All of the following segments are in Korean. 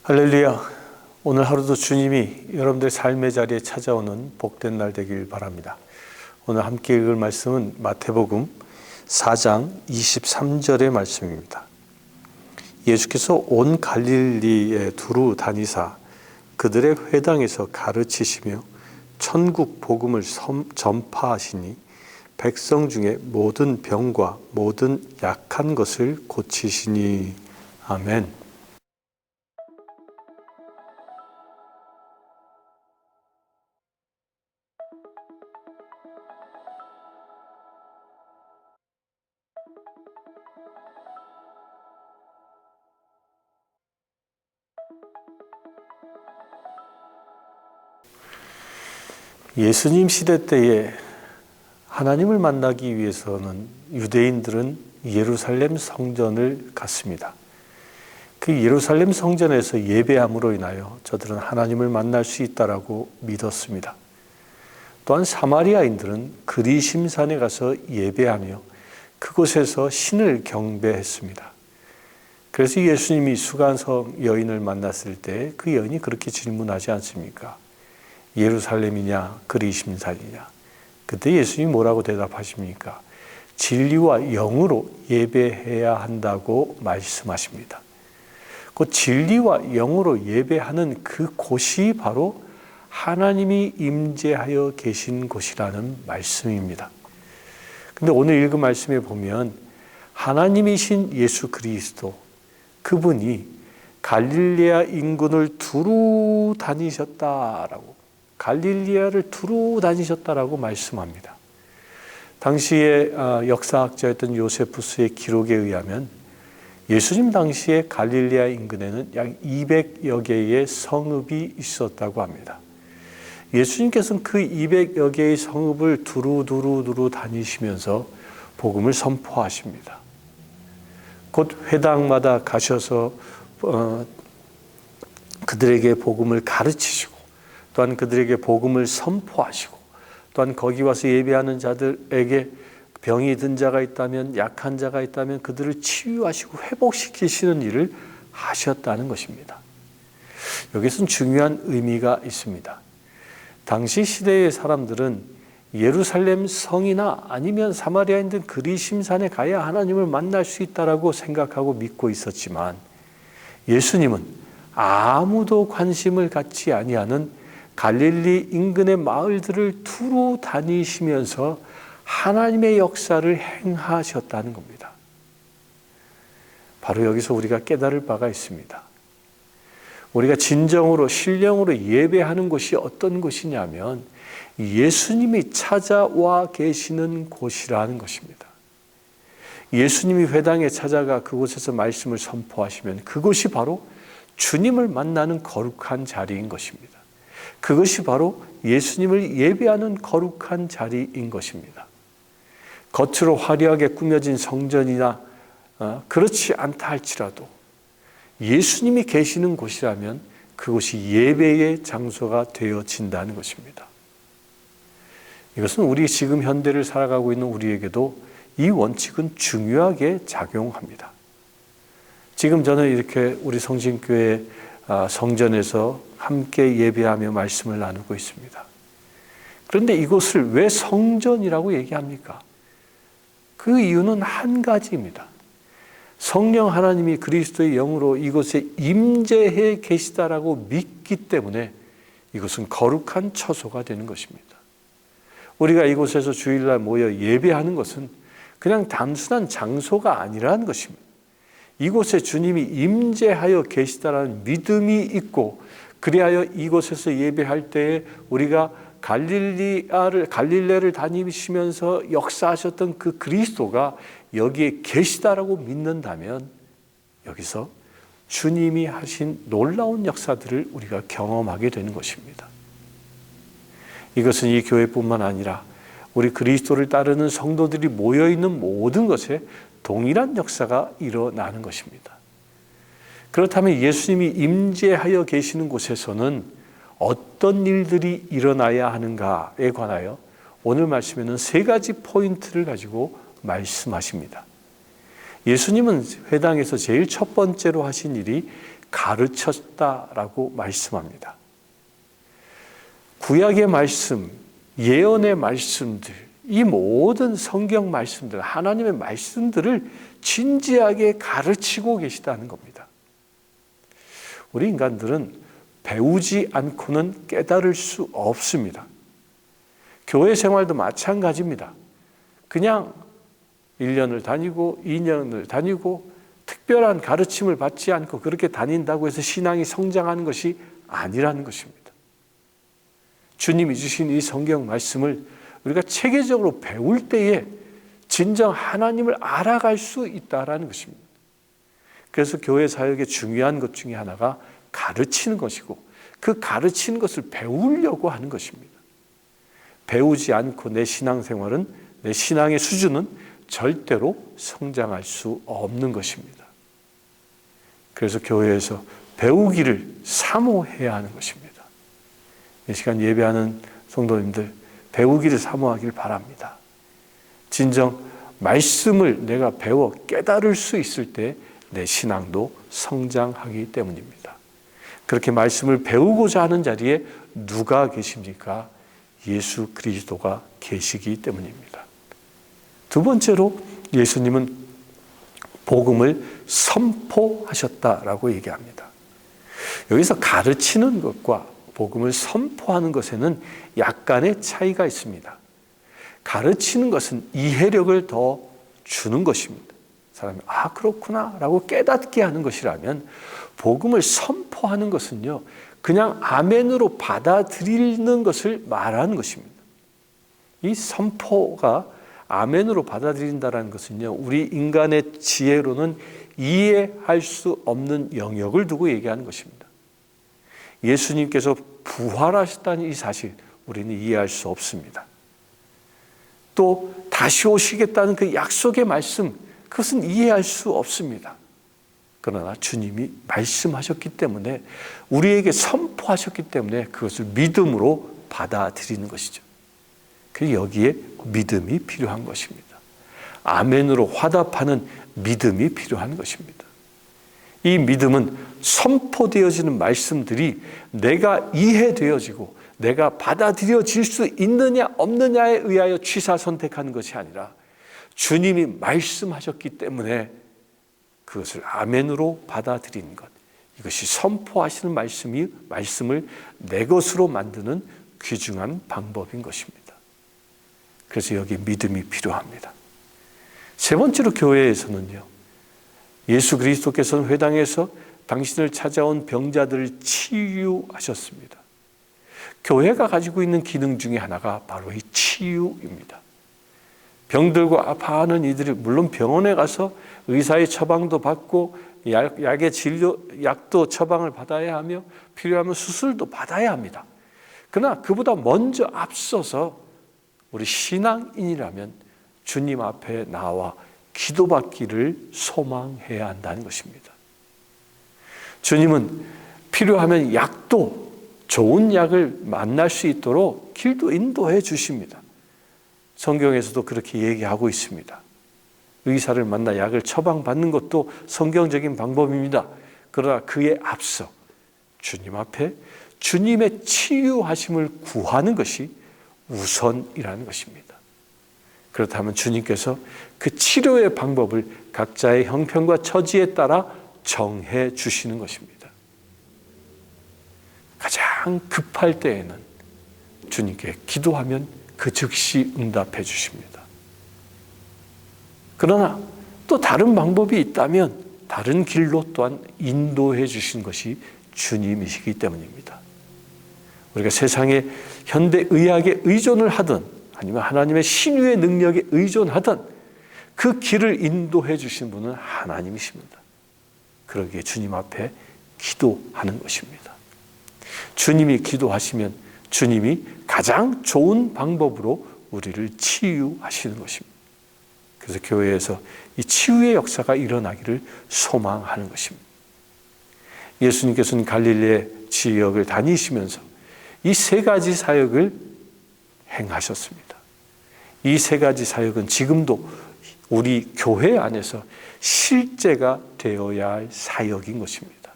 할렐루야. 오늘 하루도 주님이 여러분들의 삶의 자리에 찾아오는 복된 날 되길 바랍니다. 오늘 함께 읽을 말씀은 마태복음 4장 23절의 말씀입니다. 예수께서 온 갈릴리에 두루 다니사 그들의 회당에서 가르치시며 천국 복음을 전파하시니 백성 중에 모든 병과 모든 약한 것을 고치시니. 아멘. 예수님 시대 때에 하나님을 만나기 위해서는 유대인들은 예루살렘 성전을 갔습니다. 그 예루살렘 성전에서 예배함으로 인하여 저들은 하나님을 만날 수 있다라고 믿었습니다. 또한 사마리아인들은 그리심산에 가서 예배하며 그곳에서 신을 경배했습니다. 그래서 예수님이 수간성 여인을 만났을 때 그 여인이 그렇게 질문하지 않습니까? 예루살렘이냐 그리심산이냐. 그때 예수님이 뭐라고 대답하십니까? 진리와 영으로 예배해야 한다고 말씀하십니다. 그 진리와 영으로 예배하는 그 곳이 바로 하나님이 임재하여 계신 곳이라는 말씀입니다. 근데 오늘 읽은 말씀에 보면 하나님이신 예수 그리스도, 그분이 갈릴레아 인근을 두루 다니셨다라고, 갈릴리아를 두루 다니셨다라고 말씀합니다. 당시에 역사학자였던 요세푸스의 기록에 의하면 예수님 당시에 갈릴리아 인근에는 약 200여 개의 성읍이 있었다고 합니다. 예수님께서는 그 200여 개의 성읍을 두루 다니시면서 복음을 선포하십니다. 곧 회당마다 가셔서 그들에게 복음을 가르치시고 또한 그들에게 복음을 선포하시고 또한 거기 와서 예배하는 자들에게 병이 든 자가 있다면, 약한 자가 있다면 그들을 치유하시고 회복시키시는 일을 하셨다는 것입니다. 여기서는 중요한 의미가 있습니다. 당시 시대의 사람들은 예루살렘 성이나 아니면 사마리아인들 그리심산에 가야 하나님을 만날 수 있다라고 생각하고 믿고 있었지만 예수님은 아무도 관심을 갖지 아니하는 갈릴리 인근의 마을들을 두루 다니시면서 하나님의 역사를 행하셨다는 겁니다. 바로 여기서 우리가 깨달을 바가 있습니다. 우리가 진정으로 신령으로 예배하는 곳이 어떤 곳이냐면 예수님이 찾아와 계시는 곳이라는 것입니다. 예수님이 회당에 찾아가 그곳에서 말씀을 선포하시면 그곳이 바로 주님을 만나는 거룩한 자리인 것입니다. 그것이 바로 예수님을 예배하는 거룩한 자리인 것입니다. 겉으로 화려하게 꾸며진 성전이나 그렇지 않다 할지라도 예수님이 계시는 곳이라면 그곳이 예배의 장소가 되어진다는 것입니다. 이것은 우리 지금 현대를 살아가고 있는 우리에게도 이 원칙은 중요하게 작용합니다. 지금 저는 이렇게 우리 성신교회 성전에서 함께 예배하며 말씀을 나누고 있습니다. 그런데 이곳을 왜 성전이라고 얘기합니까? 그 이유는 한 가지입니다. 성령 하나님이 그리스도의 영으로 이곳에 임재해 계시다라고 믿기 때문에 이곳은 거룩한 처소가 되는 것입니다. 우리가 이곳에서 주일날 모여 예배하는 것은 그냥 단순한 장소가 아니라는 것입니다. 이곳에 주님이 임재하여 계시다라는 믿음이 있고 그리하여 이곳에서 예배할 때에 우리가 갈릴레를 다니시면서 역사하셨던 그 그리스도가 여기에 계시다라고 믿는다면 여기서 주님이 하신 놀라운 역사들을 우리가 경험하게 되는 것입니다. 이것은 이 교회뿐만 아니라 우리 그리스도를 따르는 성도들이 모여있는 모든 것에 동일한 역사가 일어나는 것입니다. 그렇다면 예수님이 임재하여 계시는 곳에서는 어떤 일들이 일어나야 하는가에 관하여 오늘 말씀에는 세 가지 포인트를 가지고 말씀하십니다. 예수님은 회당에서 제일 첫 번째로 하신 일이 가르쳤다라고 말씀합니다. 구약의 말씀, 예언의 말씀들, 이 모든 성경 말씀들, 하나님의 말씀들을 진지하게 가르치고 계시다는 겁니다. 우리 인간들은 배우지 않고는 깨달을 수 없습니다. 교회 생활도 마찬가지입니다. 그냥 1년을 다니고 2년을 다니고 특별한 가르침을 받지 않고 그렇게 다닌다고 해서 신앙이 성장하는 것이 아니라는 것입니다. 주님이 주신 이 성경 말씀을 우리가 체계적으로 배울 때에 진정 하나님을 알아갈 수 있다는 것입니다. 그래서 교회 사역의 중요한 것 중에 하나가 가르치는 것이고 그 가르치는 것을 배우려고 하는 것입니다. 배우지 않고 내 신앙생활은, 내 신앙의 수준은 절대로 성장할 수 없는 것입니다. 그래서 교회에서 배우기를 사모해야 하는 것입니다. 이 시간 예배하는 성도님들, 배우기를 사모하길 바랍니다. 진정 말씀을 내가 배워 깨달을 수 있을 때 내 신앙도 성장하기 때문입니다. 그렇게 말씀을 배우고자 하는 자리에 누가 계십니까? 예수 그리스도가 계시기 때문입니다. 두 번째로 예수님은 복음을 선포하셨다라고 얘기합니다. 여기서 가르치는 것과 복음을 선포하는 것에는 약간의 차이가 있습니다. 가르치는 것은 이해력을 더 주는 것입니다. 사람이 그렇구나 라고 깨닫게 하는 것이라면, 복음을 선포하는 것은요, 그냥 아멘으로 받아들이는 것을 말하는 것입니다. 이 선포가 아멘으로 받아들인다는 것은요, 우리 인간의 지혜로는 이해할 수 없는 영역을 두고 얘기하는 것입니다. 예수님께서 부활하셨다는 이 사실, 우리는 이해할 수 없습니다. 또 다시 오시겠다는 그 약속의 말씀, 그것은 이해할 수 없습니다. 그러나 주님이 말씀하셨기 때문에, 우리에게 선포하셨기 때문에 그것을 믿음으로 받아들이는 것이죠. 그래서 여기에 믿음이 필요한 것입니다. 아멘으로 화답하는 믿음이 필요한 것입니다. 이 믿음은 선포되어지는 말씀들이 내가 이해되어지고 내가 받아들여질 수 있느냐 없느냐에 의하여 취사 선택하는 것이 아니라, 주님이 말씀하셨기 때문에 그것을 아멘으로 받아들이는 것, 이것이 선포하시는 말씀을 내 것으로 만드는 귀중한 방법인 것입니다. 그래서 여기 믿음이 필요합니다. 세 번째로 교회에서는요, 예수 그리스도께서는 회당에서 당신을 찾아온 병자들을 치유하셨습니다. 교회가 가지고 있는 기능 중에 하나가 바로 이 치유입니다. 병들고 아파하는 이들이 물론 병원에 가서 의사의 처방도 받고 약의 약도 처방을 받아야 하며 필요하면 수술도 받아야 합니다. 그러나 그보다 먼저 앞서서 우리 신앙인이라면 주님 앞에 나와 기도받기를 소망해야 한다는 것입니다. 주님은 필요하면 약도, 좋은 약을 만날 수 있도록 길도 인도해 주십니다. 성경에서도 그렇게 얘기하고 있습니다. 의사를 만나 약을 처방받는 것도 성경적인 방법입니다. 그러나 그에 앞서 주님 앞에 주님의 치유하심을 구하는 것이 우선이라는 것입니다. 그렇다면 주님께서 그 치료의 방법을 각자의 형편과 처지에 따라 정해 주시는 것입니다. 가장 급할 때에는 주님께 기도하면 그 즉시 응답해 주십니다. 그러나 또 다른 방법이 있다면 다른 길로 또한 인도해 주신 것이 주님이시기 때문입니다. 우리가 세상의 현대의학에 의존을 하든 아니면 하나님의 신유의 능력에 의존하든 그 길을 인도해 주신 분은 하나님이십니다. 그러기에 주님 앞에 기도하는 것입니다. 주님이 기도하시면 주님이 가장 좋은 방법으로 우리를 치유하시는 것입니다. 그래서 교회에서 이 치유의 역사가 일어나기를 소망하는 것입니다. 예수님께서는 갈릴리 지역을 다니시면서 이 세 가지 사역을 행하셨습니다. 이 세 가지 사역은 지금도 우리 교회 안에서 실제가 되어야 할 사역인 것입니다.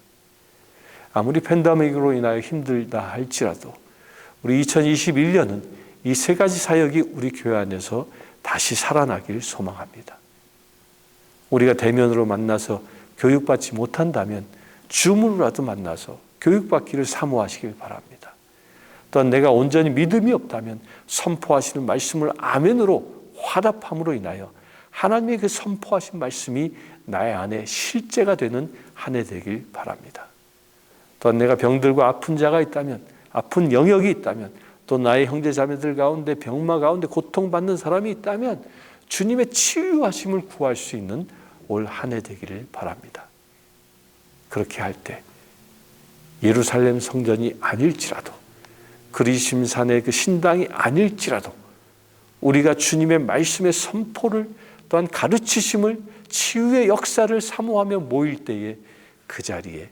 아무리 팬데믹으로 인하여 힘들다 할지라도 우리 2021년은 이 세 가지 사역이 우리 교회 안에서 다시 살아나길 소망합니다. 우리가 대면으로 만나서 교육받지 못한다면 줌으로라도 만나서 교육받기를 사모하시길 바랍니다. 또한 내가 온전히 믿음이 없다면 선포하시는 말씀을 아멘으로 화답함으로 인하여 하나님의 그 선포하신 말씀이 나의 안에 실제가 되는 한 해 되길 바랍니다. 또한 내가 병들고 아픈 자가 있다면, 아픈 영역이 있다면, 또 나의 형제 자매들 가운데 병마 가운데 고통받는 사람이 있다면 주님의 치유하심을 구할 수 있는 올 한 해 되기를 바랍니다. 그렇게 할 때 예루살렘 성전이 아닐지라도 그리심산의 그 신당이 아닐지라도 우리가 주님의 말씀의 선포를 또한 가르치심을 치유의 역사를 사모하며 모일 때에 그 자리에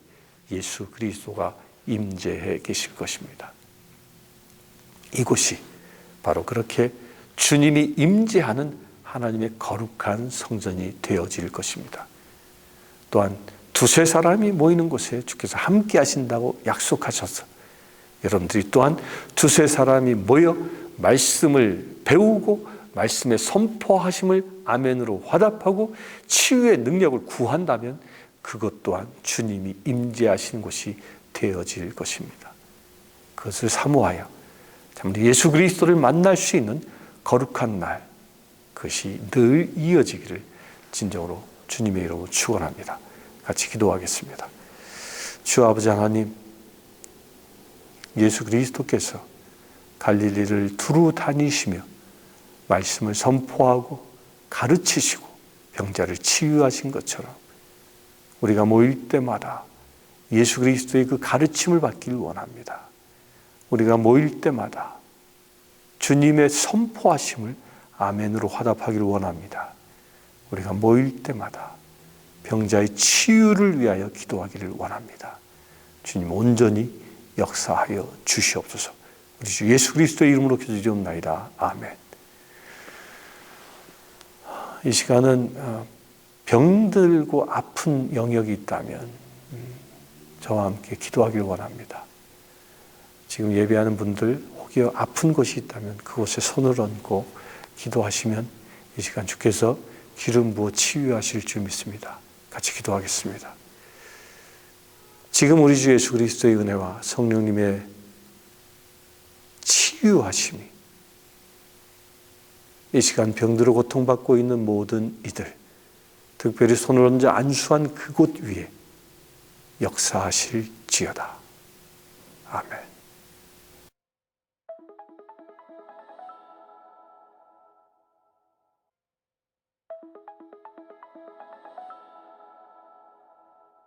예수 그리스도가 임재해 계실 것입니다. 이곳이 바로 그렇게 주님이 임재하는 하나님의 거룩한 성전이 되어질 것입니다. 또한 두세 사람이 모이는 곳에 주께서 함께 하신다고 약속하셔서 여러분들이 또한 두세 사람이 모여 말씀을 배우고 말씀의 선포하심을 아멘으로 화답하고 치유의 능력을 구한다면 그것 또한 주님이 임재하신 곳이 되어질 것입니다. 그것을 사모하여 참 예수 그리스도를 만날 수 있는 거룩한 날, 그것이 늘 이어지기를 진정으로 주님의 이름으로 축원합니다. 같이 기도하겠습니다. 주 아버지 하나님, 예수 그리스도께서 갈릴리를 두루 다니시며 말씀을 선포하고 가르치시고 병자를 치유하신 것처럼 우리가 모일 때마다 예수 그리스도의 그 가르침을 받기를 원합니다. 우리가 모일 때마다 주님의 선포하심을 아멘으로 화답하기를 원합니다. 우리가 모일 때마다 병자의 치유를 위하여 기도하기를 원합니다. 주님 온전히 역사하여 주시옵소서. 우리 주 예수 그리스도의 이름으로 기도드리옵나이다. 아멘. 이 시간은 병들고 아픈 영역이 있다면 저와 함께 기도하기를 원합니다. 지금 예배하는 분들 혹여 아픈 곳이 있다면 그곳에 손을 얹고 기도하시면 이 시간 주께서 기름 부어 치유하실 줄 믿습니다. 같이 기도하겠습니다. 지금 우리 주 예수 그리스도의 은혜와 성령님의 치유하심이 이 시간 병들어 고통받고 있는 모든 이들, 특별히 손을 얹어 안수한 그곳 위에 역사하실지어다. 아멘.